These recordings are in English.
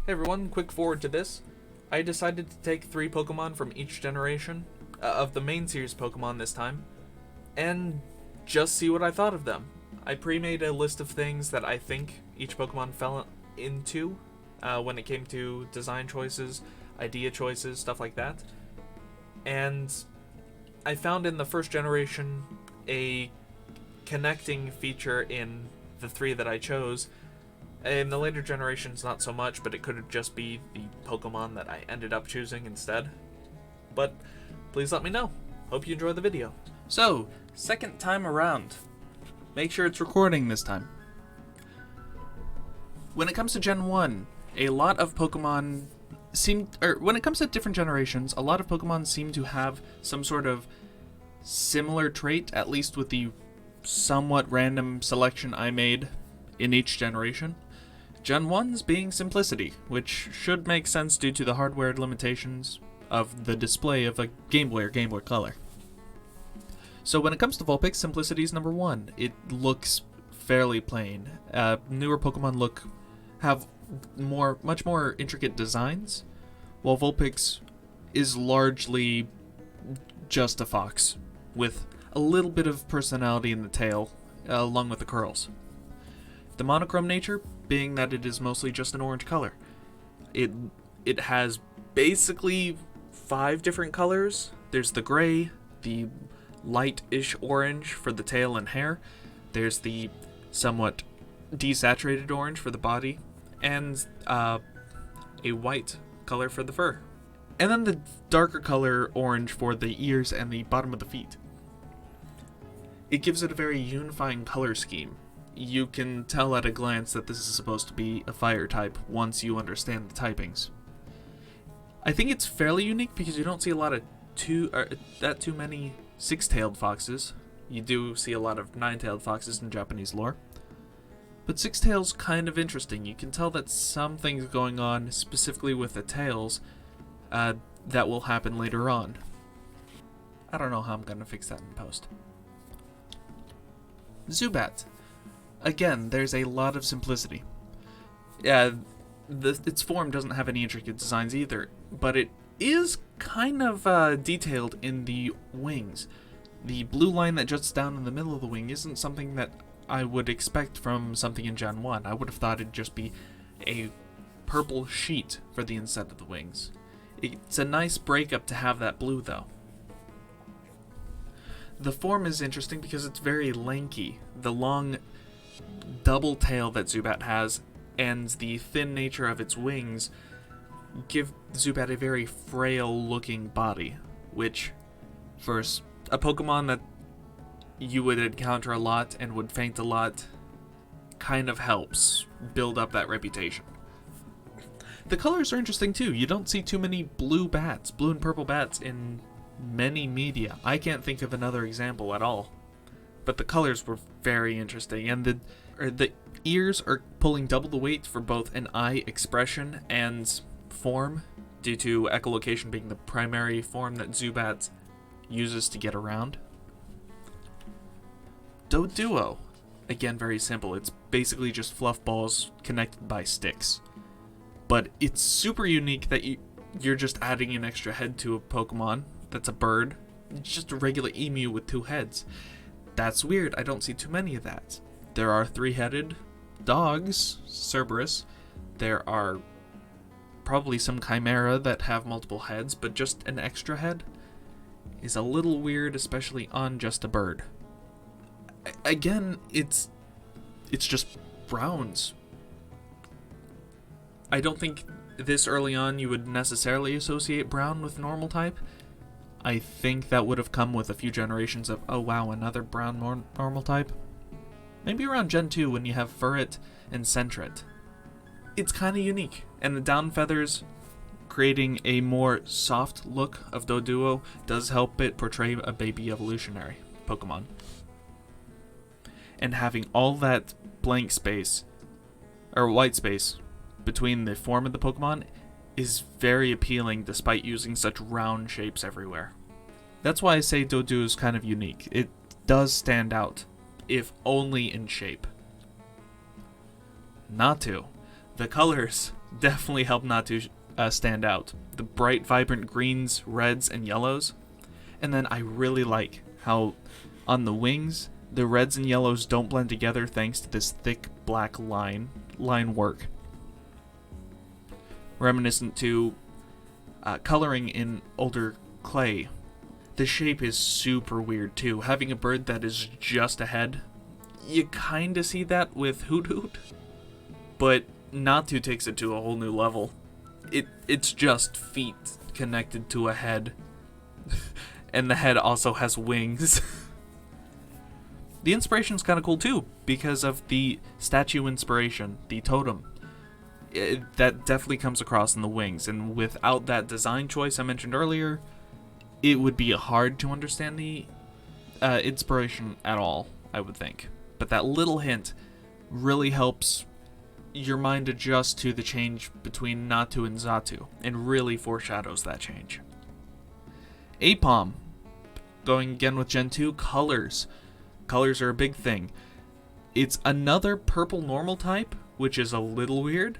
Hey everyone, quick forward to this. I decided to take 3 Pokemon from each generation, of the main series Pokemon this time, and just see what I thought of them. I pre-made a list of things that I think each Pokemon fell into when it came to design choices, idea choices, stuff like that. And I found in the first generation a connecting feature in the 3 that I chose. In the later generations, not so much, but it could just be the Pokemon that I ended up choosing instead. But please let me know. Hope you enjoy the video. So, second time around. Make sure it's recording this time. When it comes to Gen 1, a lot of Pokemon when it comes to different generations, a lot of Pokemon seem to have some sort of similar trait, at least with the somewhat random selection I made in each generation. Gen 1's being simplicity, which should make sense due to the hardware limitations of the display of a Game Boy or Game Boy Color. So when it comes to Vulpix, simplicity is number 1. It looks fairly plain. Newer Pokemon have much more intricate designs, while Vulpix is largely just a fox, with a little bit of personality in the tail, along with the curls. The monochrome nature being that it is mostly just an orange color. It has basically 5 different colors. There's the gray, the light-ish orange for the tail and hair. There's the somewhat desaturated orange for the body, and a white color for the fur. And then the darker color orange for the ears and the bottom of the feet. It gives it a very unifying color scheme. You can tell at a glance that this is supposed to be a fire type once you understand the typings. I think it's fairly unique because you don't see a lot of too many 6-tailed foxes. You do see a lot of 9-tailed foxes in Japanese lore. But 6-tail's kind of interesting. You can tell that something's going on specifically with the tails that will happen later on. I don't know how I'm going to fix that in post. Zubat. Again, there's a lot of simplicity. Its form doesn't have any intricate designs either, but it is kind of detailed in the wings. The blue line that juts down in the middle of the wing isn't something that I would expect from something in Gen 1. I would have thought it'd just be a purple sheet for the inside of the wings. It's a nice breakup to have that blue, though. The form is interesting because it's very lanky. The long double tail that Zubat has and the thin nature of its wings give Zubat a very frail looking body, which for a Pokemon that you would encounter a lot and would faint a lot kind of helps build up that reputation. The colors are interesting too. You don't see too many blue and purple bats in many media. I can't think of another example at all. But the colors were very interesting, and the ears are pulling double the weight for both an eye expression and form, due to echolocation being the primary form that Zubat uses to get around. Doduo. Again, very simple. It's basically just fluff balls connected by sticks. But it's super unique that you're just adding an extra head to a Pokemon that's a bird. It's just a regular emu with 2 heads. That's weird. I don't see too many of that. There are 3-headed dogs, Cerberus. There are probably some Chimera that have multiple heads, but just an extra head is a little weird, especially on just a bird. Again, it's just browns. I don't think this early on you would necessarily associate brown with normal type. I think that would have come with a few generations of, oh wow, another brown normal type. Maybe around Gen 2 when you have Furret and Sentret. It's kind of unique, and the down feathers creating a more soft look of Doduo does help it portray a baby evolutionary Pokemon. And having all that blank space, or white space, between the form of the Pokemon is very appealing despite using such round shapes everywhere. That's why I say Doduo is kind of unique. It does stand out, if only in shape. Natu. The colors definitely help Natu stand out. The bright, vibrant greens, reds, and yellows. And then I really like how on the wings, the reds and yellows don't blend together thanks to this thick black line work. Reminiscent to coloring in older clay. The shape is super weird too. Having a bird that is just a head, you kinda see that with Hoot Hoot, but Natu takes it to a whole new level. It's just feet connected to a head, and the head also has wings. The inspiration's kind of cool too, because of the statue inspiration, the totem. That definitely comes across in the wings, and without that design choice I mentioned earlier, it would be hard to understand the inspiration at all, I would think. But that little hint really helps your mind adjust to the change between Natu and Xatu, and really foreshadows that change. Aipom, going again with Gen 2, colors. Colors are a big thing. It's another purple normal type, which is a little weird,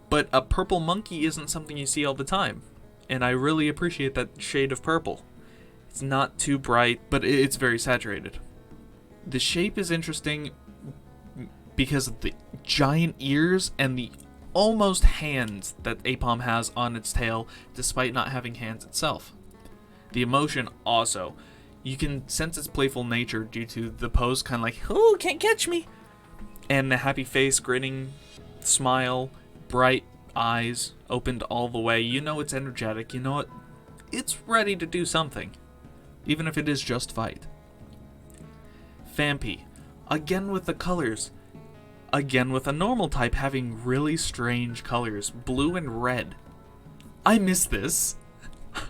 but a purple monkey isn't something you see all the time, and I really appreciate that shade of purple. It's not too bright, but it's very saturated. The shape is interesting because of the giant ears and the almost hands that Aipom has on its tail, despite not having hands itself. The emotion also. You can sense its playful nature due to the pose, kind of like, "Ooh, can't catch me!" And the happy face, grinning smile, bright eyes, opened all the way. You know it's energetic, you know it's ready to do something, even if it is just fight. Phampi, again with the colors. Again with a normal type having really strange colors, blue and red. I miss this.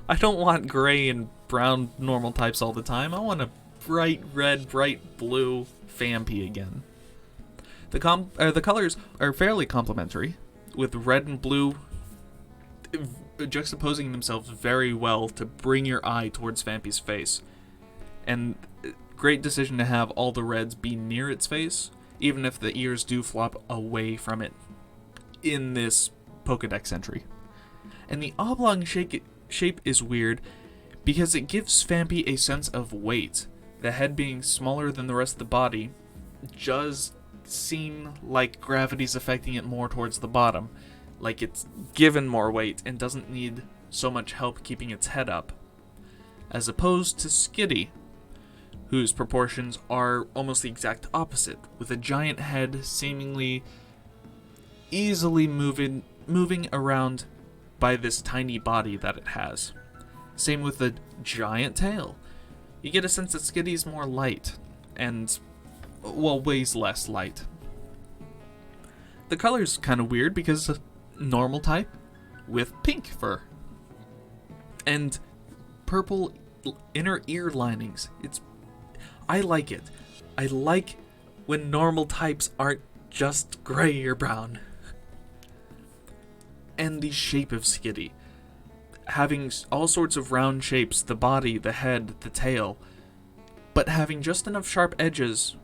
I don't want gray and brown normal types all the time. I want a bright red, bright blue Phampi again. The colors are fairly complementary, with red and blue juxtaposing themselves very well to bring your eye towards Phampi's face. And great decision to have all the reds be near its face, even if the ears do flop away from it in this Pokedex entry. And the oblong shape is weird because it gives Phampi a sense of weight. The head being smaller than the rest of the body does seem like gravity's affecting it more towards the bottom, like it's given more weight and doesn't need so much help keeping its head up, as opposed to Skitty, whose proportions are almost the exact opposite, with a giant head seemingly easily moving around by this tiny body that it has. Same with the giant tail. You get a sense that Skitty's more light, and, well, weighs less light. The color's kind of weird because it's a normal type with pink fur. And purple inner ear linings. I like it. I like when normal types aren't just gray or brown. And the shape of Skitty. Having all sorts of round shapes, the body, the head, the tail, but having just enough sharp edges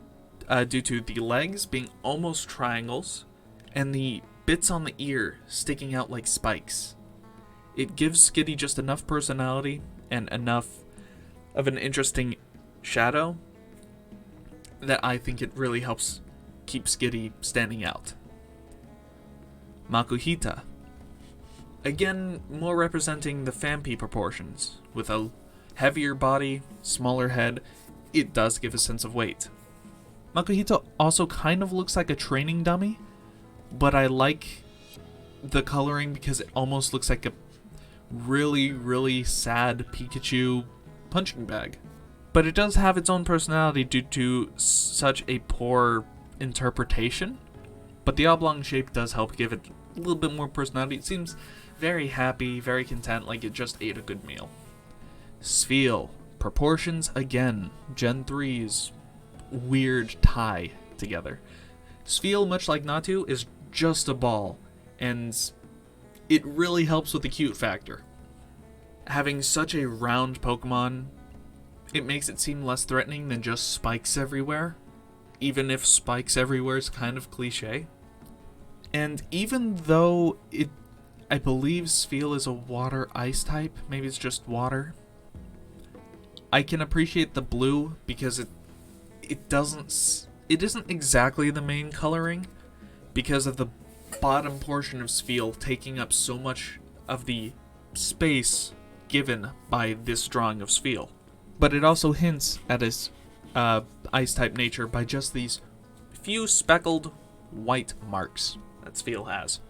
due to the legs being almost triangles, and the bits on the ear sticking out like spikes. It gives Skitty just enough personality and enough of an interesting shadow that I think it really helps keep Skitty standing out. Makuhita. Again, more representing the Phampi proportions. With a heavier body, smaller head, it does give a sense of weight. Makuhita also kind of looks like a training dummy, but I like the coloring because it almost looks like a really, really sad Pikachu punching bag. But it does have its own personality due to such a poor interpretation. But the oblong shape does help give it a little bit more personality. It seems very happy, very content, like it just ate a good meal. Spheal. Proportions again. Gen 3's weird tie together. Spheal, much like Natu, is just a ball, and it really helps with the cute factor. Having such a round Pokemon, it makes it seem less threatening than just spikes everywhere, even if spikes everywhere is kind of cliche. And even though I believe Spheal is a water ice type, maybe it's just water, I can appreciate the blue because it isn't exactly the main coloring because of the bottom portion of Spheal taking up so much of the space given by this drawing of Spheal. But it also hints at his ice type nature by just these few speckled white marks that Spheal has.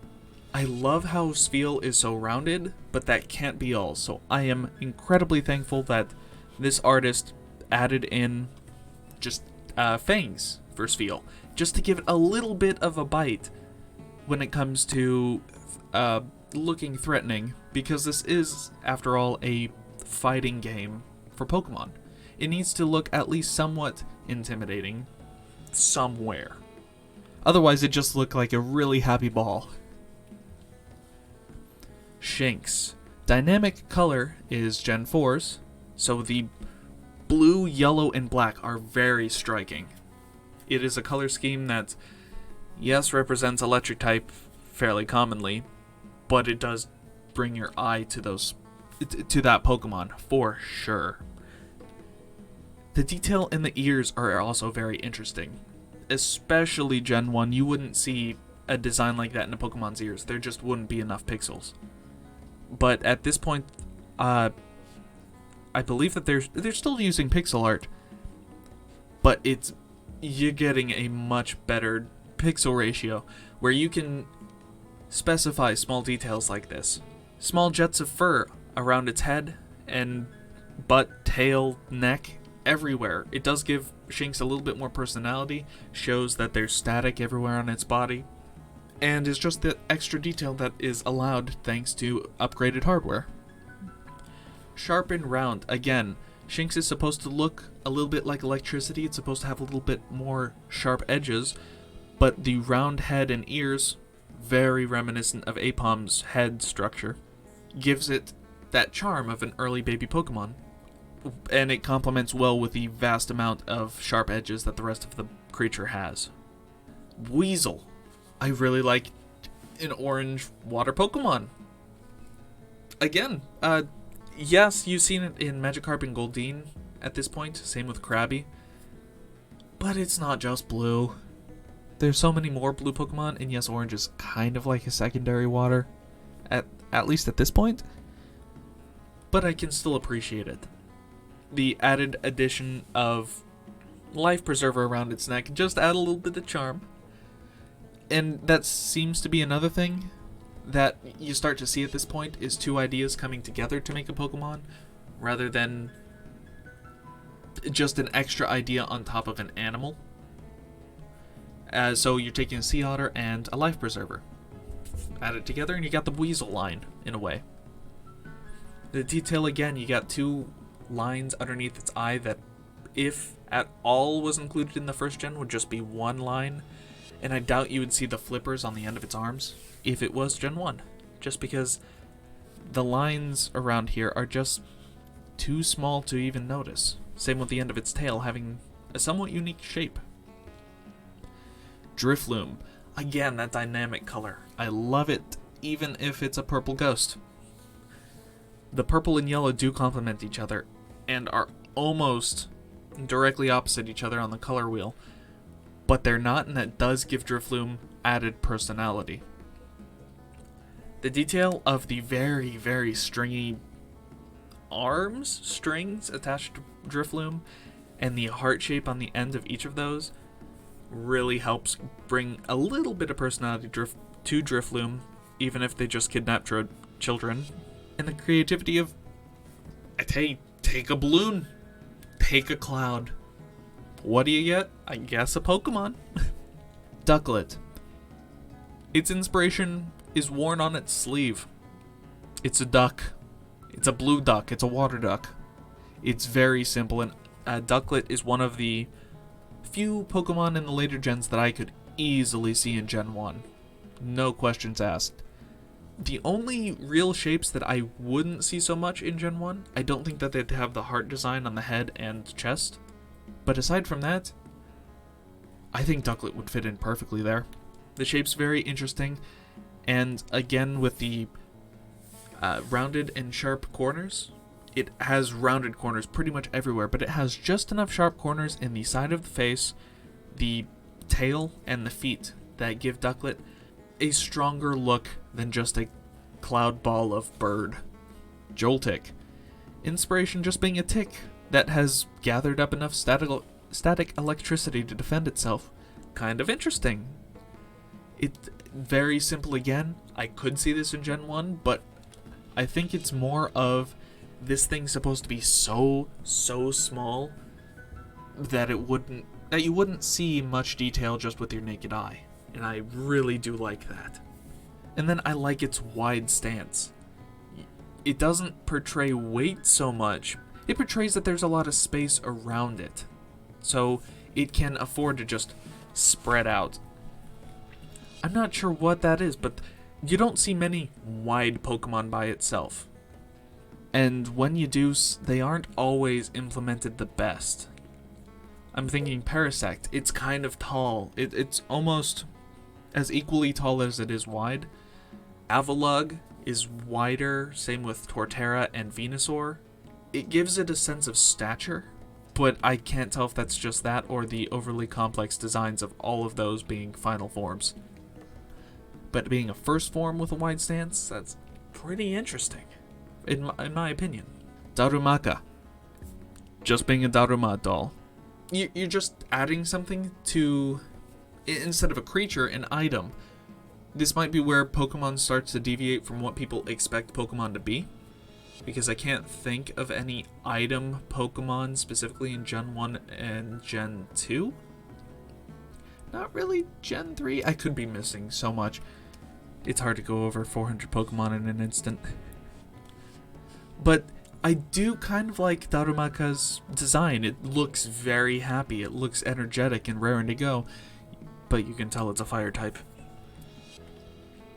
I love how Spheal is so rounded, but that can't be all. So I am incredibly thankful that this artist added in just fangs for Spheal, just to give it a little bit of a bite when it comes to looking threatening, because this is, after all, a fighting game for Pokemon. It needs to look at least somewhat intimidating somewhere. Otherwise, it just looked like a really happy ball. Shinx. Dynamic color is Gen 4's, so the blue, yellow, and black are very striking. It is a color scheme that, yes, represents electric type fairly commonly, but it does bring your eye to that Pokemon for sure. The detail in the ears are also very interesting. Especially Gen 1, you wouldn't see a design like that in a Pokemon's ears. There just wouldn't be enough pixels. But at this point, I believe that they're still using pixel art, but you're getting a much better pixel ratio where you can specify small details like this. Small jets of fur around its head and butt, tail, neck, everywhere. It does give Shinx a little bit more personality, shows that there's static everywhere on its body, and is just the extra detail that is allowed thanks to upgraded hardware. Sharp and round. Again, Shinx is supposed to look a little bit like electricity. It's supposed to have a little bit more sharp edges, but the round head and ears, very reminiscent of Apom's head structure, gives it that charm of an early baby Pokemon, and it complements well with the vast amount of sharp edges that the rest of the creature has. Weasel. I really like an orange water Pokemon. Again, yes, you've seen it in Magikarp and Goldeen at this point, same with Krabby, but it's not just blue. There's so many more blue Pokemon, and yes, orange is kind of like a secondary water, at least at this point, but I can still appreciate it. The added addition of Life Preserver around its neck just add a little bit of charm. And that seems to be another thing that you start to see at this point, is two ideas coming together to make a Pokemon, rather than just an extra idea on top of an animal. So you're taking a Sea Otter and a Life Preserver. Add it together and you got the Weasel line, in a way. The detail, again, you got two lines underneath its eye that, if at all was included in the first gen, would just be one line. And I doubt you would see the flippers on the end of its arms if it was Gen 1. Just because the lines around here are just too small to even notice. Same with the end of its tail having a somewhat unique shape. Drifloon. Again, that dynamic color. I love it, even if it's a purple ghost. The purple and yellow do complement each other and are almost directly opposite each other on the color wheel. But they're not, and that does give Drifloon added personality. The detail of the very, very stringy strings attached to Drifloon, and the heart shape on the end of each of those really helps bring a little bit of personality to Drifloon, even if they just kidnap children. And the creativity of, hey, take a balloon, take a cloud. What do you get? I guess a Pokemon. Ducklet. Its inspiration is worn on its sleeve. It's a duck. It's a blue duck. It's a water duck. It's very simple, and Ducklet is one of the few Pokemon in the later gens that I could easily see in Gen 1. No questions asked. The only real shapes that I wouldn't see so much in Gen 1, I don't think that they'd have the heart design on the head and chest. But aside from that, I think Ducklet would fit in perfectly there. The shape's very interesting, and again with the rounded and sharp corners, it has rounded corners pretty much everywhere, but it has just enough sharp corners in the side of the face, the tail, and the feet that give Ducklet a stronger look than just a cloud ball of bird. Joltik. Inspiration just being a tick that has gathered up enough static electricity to defend itself. Kind of interesting. It very simple again. I could see this in Gen 1, but I think it's more of this thing's supposed to be so small that you wouldn't see much detail just with your naked eye. And I really do like that. And then I like its wide stance. It doesn't portray weight so much. It portrays that there's a lot of space around it. So it can afford to just spread out. I'm not sure what that is, but you don't see many wide Pokemon by itself. And when you do, they aren't always implemented the best. I'm thinking Parasect. It's kind of tall. It's almost as equally tall as it is wide. Avalugg is wider, same with Torterra and Venusaur. It gives it a sense of stature, but I can't tell if that's just that or the overly complex designs of all of those being final forms. But being a first form with a wide stance, that's pretty interesting, in my opinion. Darumaka. Just being a Daruma doll. You're just adding something to, instead of a creature, an item. This might be where Pokemon starts to deviate from what people expect Pokemon to be, because I can't think of any item Pokemon specifically in Gen 1 and Gen 2. Not really Gen 3. I could be missing so much. It's hard to go over 400 Pokemon in an instant. But I do kind of like Darumaka's design. It looks very happy. It looks energetic and raring to go, but you can tell it's a fire type.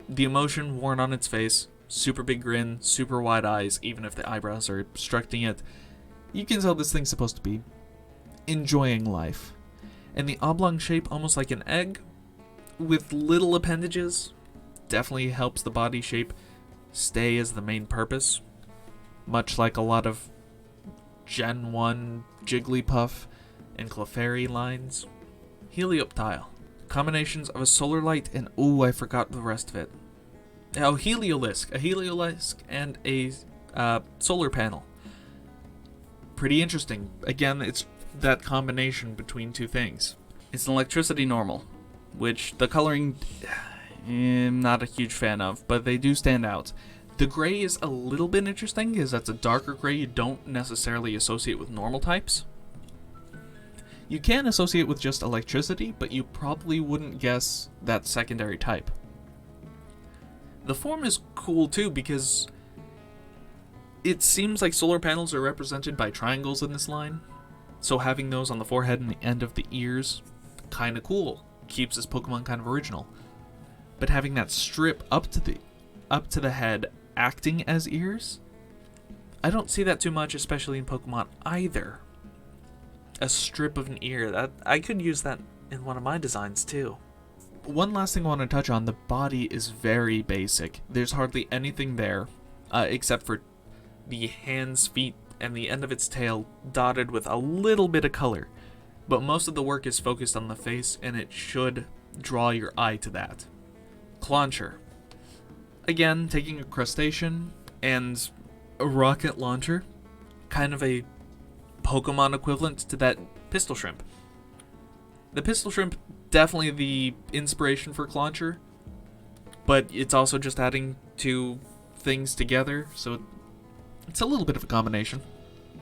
The emotion worn on its face, super big grin, super wide eyes, even if the eyebrows are obstructing it. You can tell this thing's supposed to be enjoying life. And the oblong shape, almost like an egg, with little appendages, definitely helps the body shape stay as the main purpose. Much like a lot of Gen 1 Jigglypuff and Clefairy lines. Helioptile. Combinations of a Solar Light and, ooh, I forgot the rest of it. Oh, Heliolisk. A Heliolisk and a solar panel. Pretty interesting. Again, it's that combination between two things. It's an electricity normal, which the coloring I'm not a huge fan of, but they do stand out. The gray is a little bit interesting because that's a darker gray you don't necessarily associate with normal types. You can associate with just electricity, but you probably wouldn't guess that secondary type. The form is cool too because it seems like solar panels are represented by triangles in this line, so having those on the forehead and the end of the ears, kinda cool. Keeps this Pokemon kind of original. But having that strip up to the head acting as ears, I don't see that too much, especially in Pokemon either. A strip of an ear, that I could use that in one of my designs too. One last thing I want to touch on, the body is very basic. There's hardly anything there, except for the hands, feet, and the end of its tail dotted with a little bit of color. But most of the work is focused on the face, and it should draw your eye to that. Clauncher. Again, taking a crustacean and a rocket launcher, kind of a Pokemon equivalent to that pistol shrimp. The pistol shrimp, definitely the inspiration for Clauncher, but it's also just adding two things together, so it's a little bit of a combination.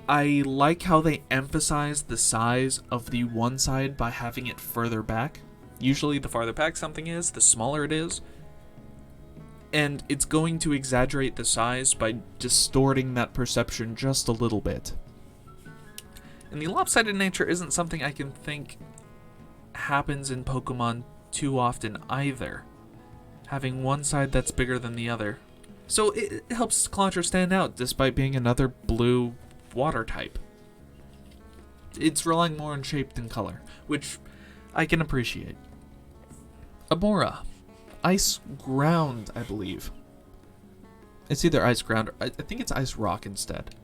I like how they emphasize the size of the one side by having it further back. Usually the farther back something is, the smaller it is. And it's going to exaggerate the size by distorting that perception just a little bit. And the lopsided nature isn't something I can think happens in Pokemon too often either. Having one side that's bigger than the other. So it helps Clauncher stand out despite being another blue water type. It's relying more on shape than color, which I can appreciate. Amora. Ice ground, I believe. It's either ice ground or I think it's ice rock instead.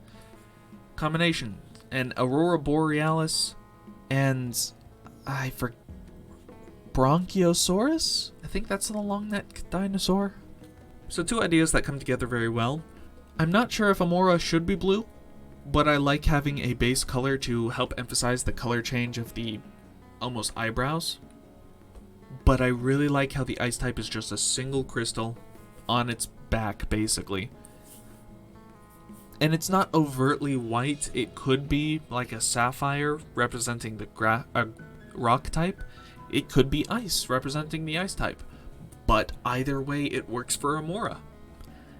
Combination. An Aurora Borealis and Bronchiosaurus? I think that's the long neck dinosaur. So 2 ideas that come together very well. I'm not sure if Amora should be blue, but I like having a base color to help emphasize the color change of the almost eyebrows. But I really like how the ice type is just a single crystal on its back, basically. And it's not overtly white. It could be like a sapphire representing the rock type. It could be ice representing the ice type. But either way, it works for Amora.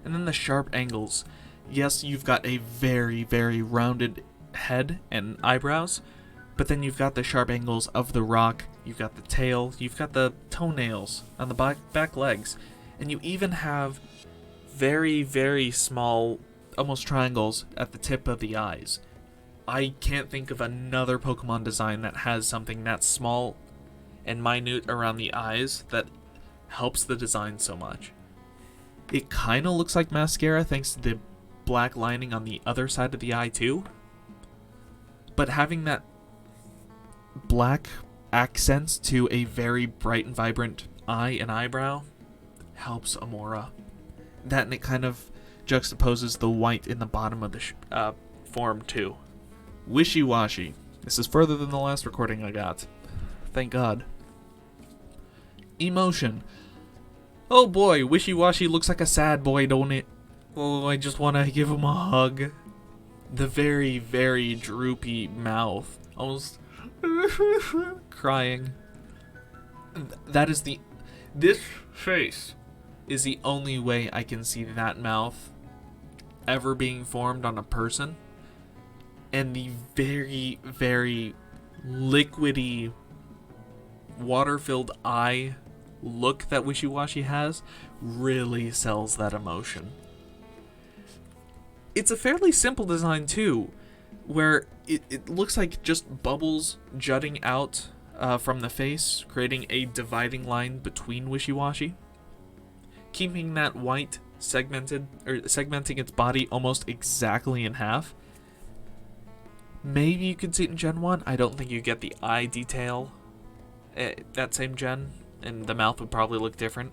And then the sharp angles. Yes, you've got a very, very rounded head and eyebrows, but then you've got the sharp angles of the rock, you've got the tail, you've got the toenails on the back legs, and you even have very, very small, almost triangles at the tip of the eyes. I can't think of another Pokemon design that has something that small and minute around the eyes that helps the design so much. It kind of looks like mascara thanks to the black lining on the other side of the eye too. But having that black accents to a very bright and vibrant eye and eyebrow helps Amora. That, and it kind of juxtaposes the white in the bottom of the form too. Wishy-washy. This is further than the last recording I got. Thank God. Emotion. Oh boy, Wishy-washy looks like a sad boy, don't it? Oh, I just want to give him a hug. The very, very droopy mouth. Almost crying. This face is the only way I can see that mouth ever being formed on a person. And the very, very liquidy, water-filled eye look that Wishy-washy has really sells that emotion. It's a fairly simple design too, where it looks like just bubbles jutting out from the face, creating a dividing line between Wishy-washy, keeping that white segmenting its body almost exactly in half. Maybe you could see it in Gen 1. I don't think you get the eye detail that same gen, and the mouth would probably look different.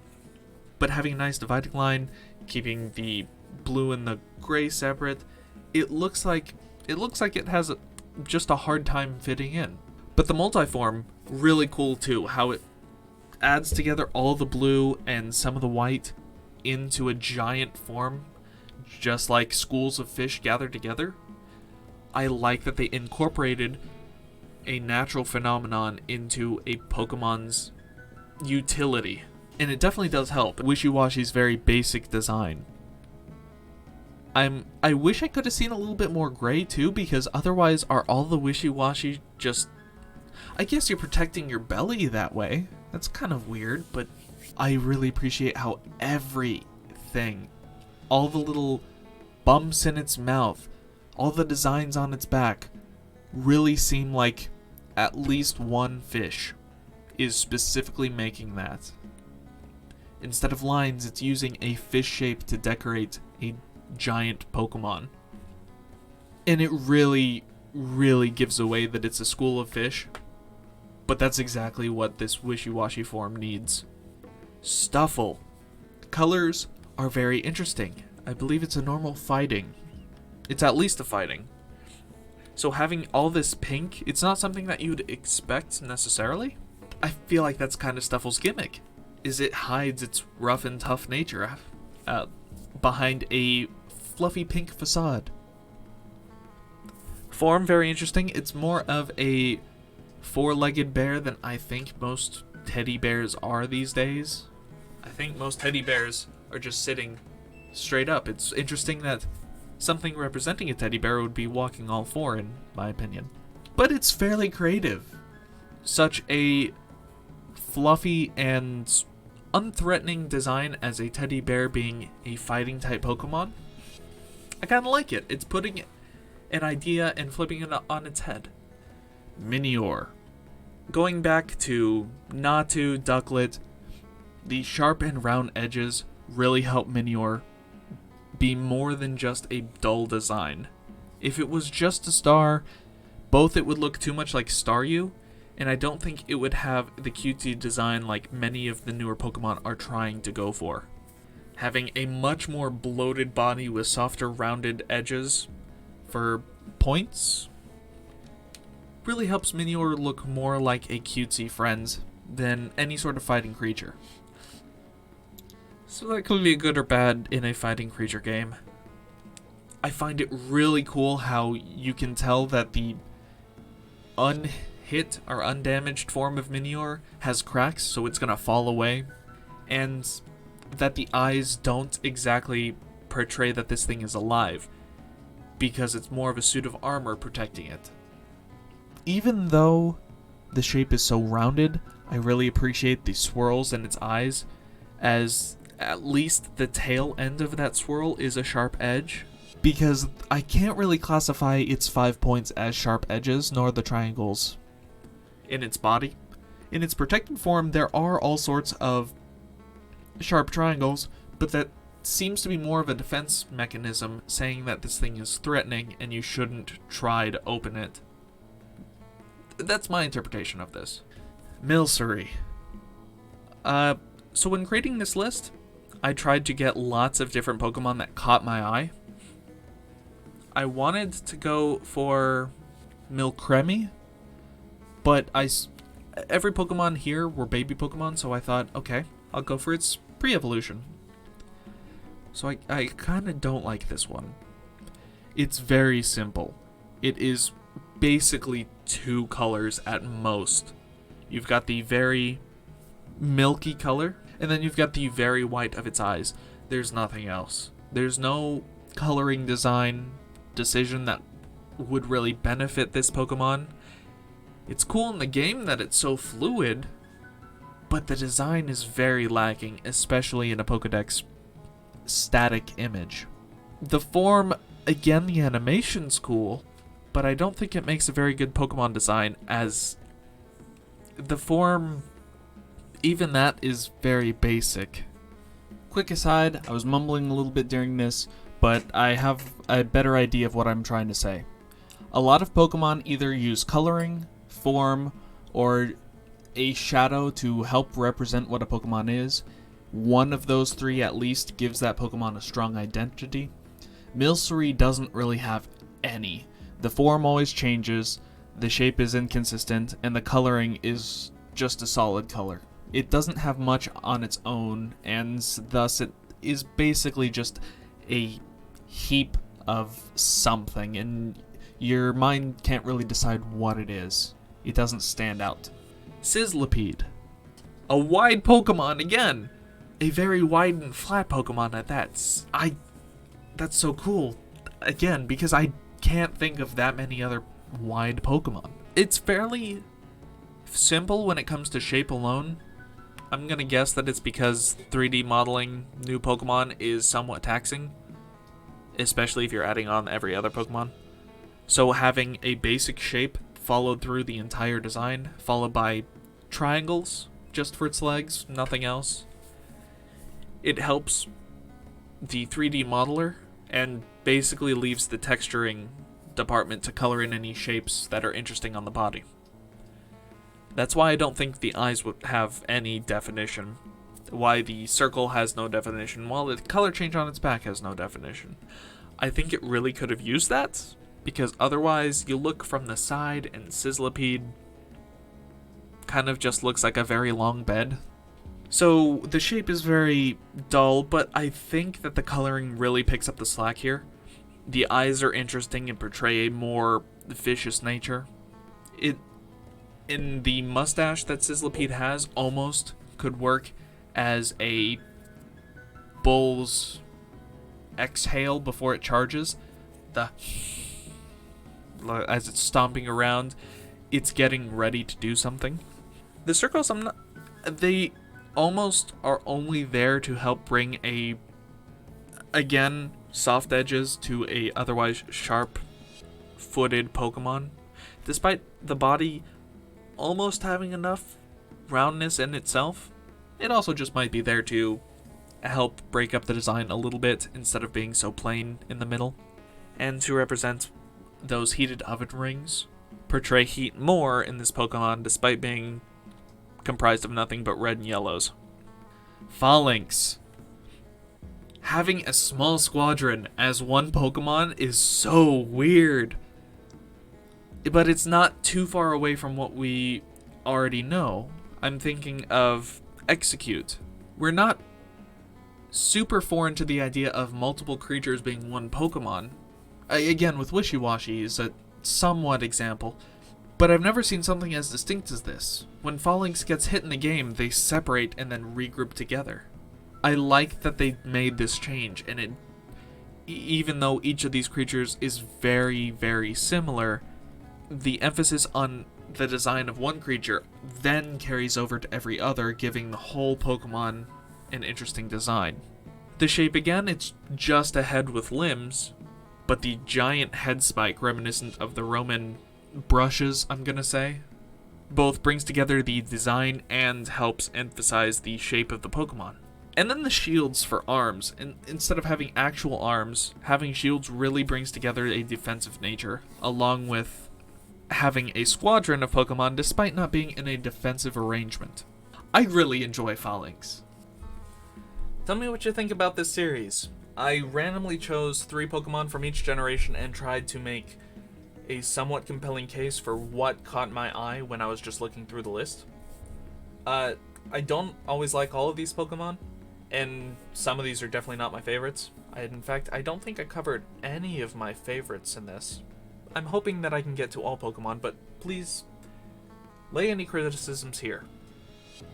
But having a nice dividing line, keeping the blue and the gray separate, it looks like it has just a hard time fitting in. But the multiform, really cool too, how it adds together all the blue and some of the white into a giant form, just like schools of fish gathered together. I like that they incorporated a natural phenomenon into a Pokemon's utility. And it definitely does help Wishy-washy's very basic design. I wish I could have seen a little bit more gray too, because otherwise are all the Wishy-washy just... I guess you're protecting your belly that way. That's kind of weird, but I really appreciate how everything, all the little bumps in its mouth, all the designs on its back, really seem like at least one fish is specifically making that. Instead of lines, it's using a fish shape to decorate a giant Pokemon. And it really, really gives away that it's a school of fish. But that's exactly what this Wishy-washy form needs. Stuffle. Colors are very interesting. I believe it's a normal fighting. It's at least a fighting. So having all this pink, it's not something that you'd expect necessarily. I feel like that's kind of Stuffle's gimmick, is it hides its rough and tough nature behind a fluffy pink facade. Form, very interesting. It's more of a four-legged bear than I think most teddy bears are these days. I think most teddy bears are just sitting straight up. It's interesting that something representing a teddy bear would be walking all four, in my opinion. But it's fairly creative. Such a fluffy and unthreatening design as a teddy bear being a fighting type Pokemon. I kind of like it. It's putting an idea and flipping it on its head. Minior. Going back to Natu, Ducklet, The sharp and round edges really help Minior be more than just a dull design. If it was just a star, both it would look too much like Staryu, and I don't think it would have the cutesy design like many of the newer Pokemon are trying to go for. Having a much more bloated body with softer rounded edges for points really helps Minior look more like a cutesy friend than any sort of fighting creature. So that could be good or bad in a fighting creature game. I find it really cool how you can tell that the unhit or undamaged form of Minior has cracks, so it's gonna fall away, and that the eyes don't exactly portray that this thing is alive, because it's more of a suit of armor protecting it. Even though the shape is so rounded, I really appreciate the swirls in its eyes, as at least the tail end of that swirl is a sharp edge, because I can't really classify its 5 points as sharp edges, nor the triangles in its body. In its protected form, there are all sorts of sharp triangles, but that seems to be more of a defense mechanism, saying that this thing is threatening and you shouldn't try to open it. That's my interpretation of this. Milcery. So when creating this list, I tried to get lots of different Pokemon that caught my eye. I wanted to go for Milcremi, but every Pokemon here were baby Pokemon, so I thought, okay, I'll go for its pre-evolution. So I kind of don't like this one. It's very simple. It is basically 2 colors at most. You've got the very milky color, and then you've got the very white of its eyes. There's nothing else. There's no coloring design decision that would really benefit this Pokemon. It's cool in the game that it's so fluid, but the design is very lacking, especially in a Pokedex static image. The form, again, the animation's cool, but I don't think it makes a very good Pokemon design, as the form, even that is very basic. Quick aside, I was mumbling a little bit during this, but I have a better idea of what I'm trying to say. A lot of Pokemon either use coloring, form, or a shadow to help represent what a Pokemon is. One of those 3 at least gives that Pokemon a strong identity. Milcery doesn't really have any. The form always changes, the shape is inconsistent, and the coloring is just a solid color. It doesn't have much on its own, and thus it is basically just a heap of something, and your mind can't really decide what it is. It doesn't stand out. Sizzlipede. A wide Pokemon again! A very wide and flat Pokemon at that. That's so cool. Again, because I can't think of that many other wide Pokemon. It's fairly simple when it comes to shape alone. I'm gonna guess that it's because 3D modeling new Pokemon is somewhat taxing, especially if you're adding on every other Pokemon. So having a basic shape followed through the entire design, followed by triangles just for its legs, nothing else, it helps the 3D modeler and basically leaves the texturing department to color in any shapes that are interesting on the body. That's why I don't think the eyes would have any definition. Why the circle has no definition, while the color change on its back has no definition. I think it really could have used that, because otherwise you look from the side and Sizzlipede kind of just looks like a very long bed. So the shape is very dull, but I think that the coloring really picks up the slack here. The eyes are interesting and portray a more vicious nature. In the mustache that Sizzlipede has, almost could work as a bull's exhale before it charges. As it's stomping around, it's getting ready to do something. The circles, they almost are only there to help bring again, soft edges to a otherwise sharp-footed Pokemon. Despite the body almost having enough roundness in itself, It also just might be there to help break up the design a little bit instead of being so plain in the middle. And to represent those heated oven rings, portray heat more in this Pokemon despite being comprised of nothing but red and yellows. Phalanx. Having a small squadron as one Pokemon is so weird. But it's not too far away from what we already know. I'm thinking of Execute. We're not super foreign to the idea of multiple creatures being one Pokemon. Again, with Wishy-Washy is a somewhat example. But I've never seen something as distinct as this. When Phalanx gets hit in the game, they separate and then regroup together. I like that they made this change, and it, even though each of these creatures is very, very similar, the emphasis on the design of one creature then carries over to every other, giving the whole Pokemon an interesting design. The shape again, it's just a head with limbs, but the giant head spike reminiscent of the Roman brushes, I'm gonna say, both brings together the design and helps emphasize the shape of the Pokemon. And then the shields for arms, and instead of having actual arms, having shields really brings together a defensive nature, along with having a squadron of Pokemon despite not being in a defensive arrangement. I really enjoy Phalanx. Tell me what you think about this series. I randomly chose 3 Pokemon from each generation and tried to make a somewhat compelling case for what caught my eye when I was just looking through the list. I don't always like all of these Pokemon, and some of these are definitely not my favorites. In fact, I don't think I covered any of my favorites in this. I'm hoping that I can get to all Pokemon, but please lay any criticisms here.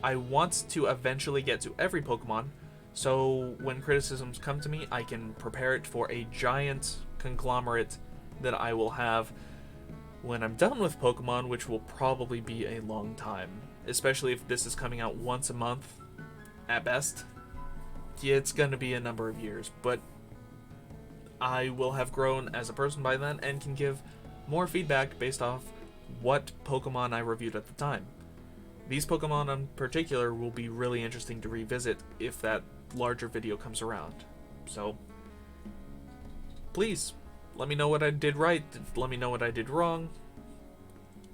I want to eventually get to every Pokemon, so when criticisms come to me, I can prepare it for a giant conglomerate that I will have when I'm done with Pokemon, which will probably be a long time. Especially if this is coming out once a month, at best. Yeah, it's gonna be a number of years, but I will have grown as a person by then and can give more feedback based off what Pokemon I reviewed at the time. These Pokemon in particular will be really interesting to revisit if that larger video comes around. So, please, let me know what I did right, let me know what I did wrong.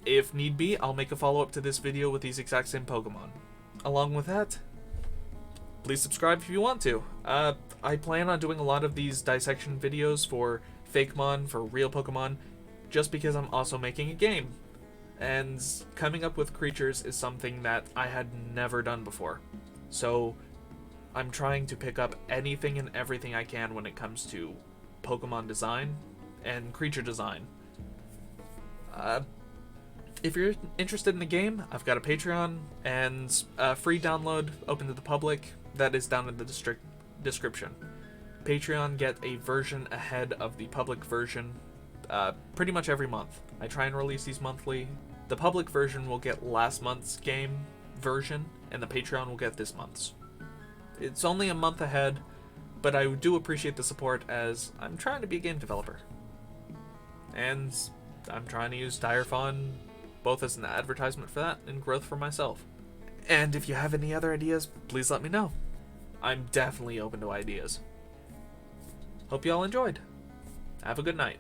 If need be, I'll make a follow-up to this video with these exact same Pokemon. Along with that, please subscribe if you want to. I plan on doing a lot of these dissection videos for Fakemon, for real Pokemon, just because I'm also making a game. And coming up with creatures is something that I had never done before. So I'm trying to pick up anything and everything I can when it comes to Pokemon design and creature design. If you're interested in the game, I've got a Patreon and a free download open to the public that is down in the description. Patreon get a version ahead of the public version pretty much every month. I try and release these monthly. The public version will get last month's game version, and the Patreon will get this month's. It's only a month ahead, but I do appreciate the support as I'm trying to be a game developer. And I'm trying to use Direfon both as an advertisement for that and growth for myself. And if you have any other ideas, please let me know. I'm definitely open to ideas. Hope you all enjoyed. Have a good night.